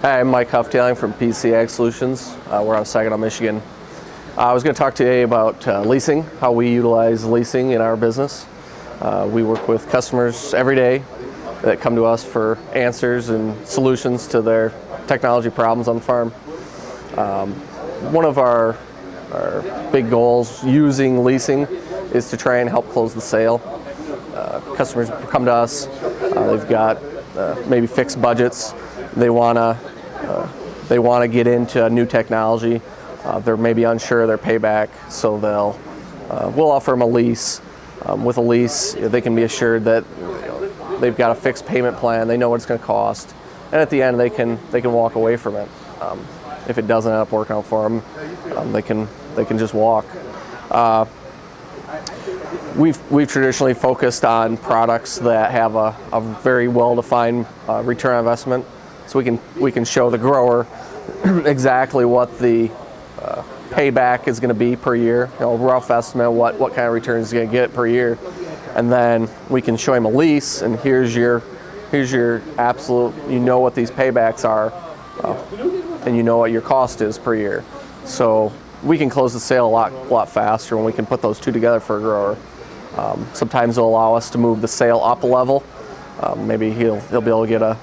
Hi, I'm Mike Houghtaling from PC Ag Solutions. We're out of Saginaw, Michigan. I was going to talk today about leasing, how we utilize leasing in our business. We work with customers every day that come to us for answers and solutions to their technology problems on the farm. One of our big goals using leasing is to try and help close the sale. Customers come to us, they've got maybe fixed budgets, they want to get into new technology, they're maybe unsure of their payback, so we'll offer them a lease. With a lease, they can be assured that they've got a fixed payment plan, they know what it's going to cost, and at the end they can walk away from it. If it doesn't end up working out for them, they can just walk. We've traditionally focused on products that have a very well-defined return on investment, so we can show the grower exactly what the payback is going to be per year, rough estimate what kind of returns he's going to get per year, and then we can show him a lease, and here's your absolute, what these paybacks are, and you know what your cost is per year. So we can close the sale a lot faster when we can put those two together for a grower. Sometimes it'll allow us to move the sale up a level. Maybe he'll be able to get a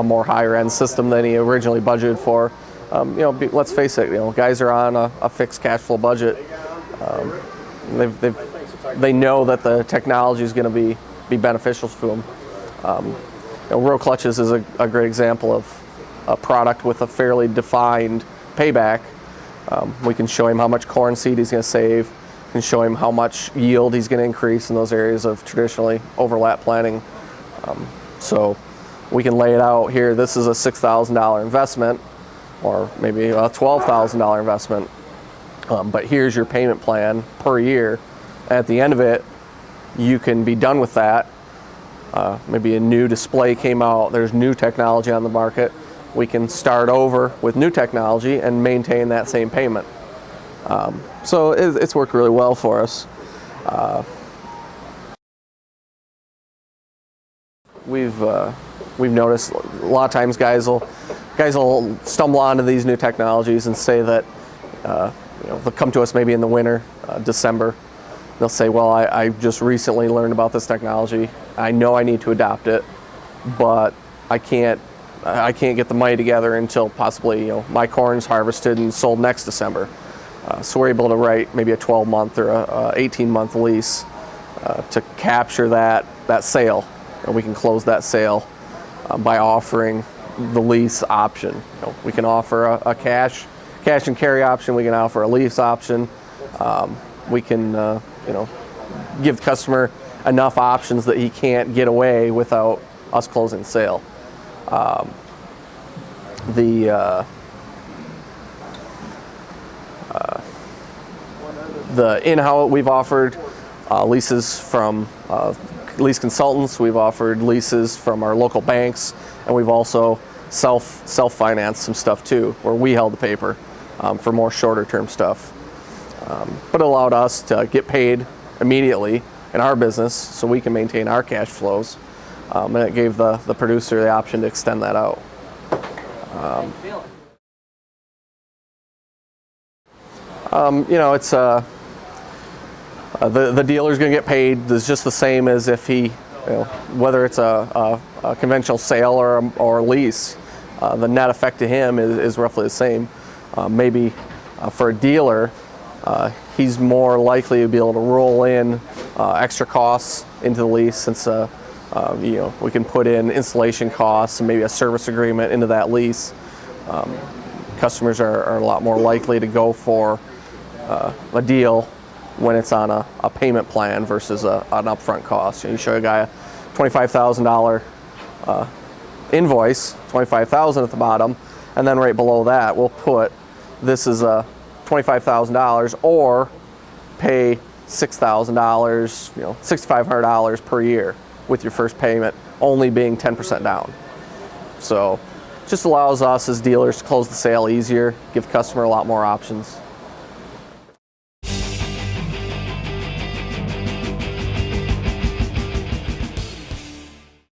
more higher end system than he originally budgeted for. Let's face it, guys are on a fixed cash flow budget. They know that the technology is going to be beneficial to them. Row clutches is a great example of a product with a fairly defined payback. We can show him how much corn seed he's going to save, can show him how much yield he's going to increase in those areas of traditionally overlap planting. So we can lay it out here. This is a $6,000 investment, or maybe a $12,000 investment. But here's your payment plan per year. At the end of it, you can be done with that. Maybe a new display came out. There's new technology on the market. We can start over with new technology and maintain that same payment. So it's worked really well for us. We've noticed a lot of times guys will stumble onto these new technologies and say that they'll come to us maybe in the winter, December. They'll say, well, I just recently learned about this technology. I know I need to adopt it, but I can't get the money together until possibly my corn's harvested and sold next December. So we're able to write maybe a 12-month or a 18-month lease to capture that sale, and we can close that sale by offering the lease option. We can offer a cash and carry option. We can offer a lease option. We can give the customer enough options that he can't get away without us closing the sale. The in-house, we've offered leases from lease consultants. We've offered leases from our local banks, and we've also self-financed some stuff too, where we held the paper for more shorter-term stuff. But it allowed us to get paid immediately in our business, so we can maintain our cash flows, and it gave the producer the option to extend that out. It's the dealer's going to get paid. It's just the same as if he, whether it's a conventional sale or a lease, the net effect to him is roughly the same. Maybe for a dealer, he's more likely to be able to roll in extra costs into the lease, since we can put in installation costs and maybe a service agreement into that lease. Customers are a lot more likely to go for a deal when it's on a payment plan versus an upfront cost. You show a guy a $25,000 invoice, $25,000 at the bottom, and then right below that we'll put, this is a $25,000, or pay $6,000, $6,500 per year with your first payment only being 10% down. So it just allows us as dealers to close the sale easier, give the customer a lot more options.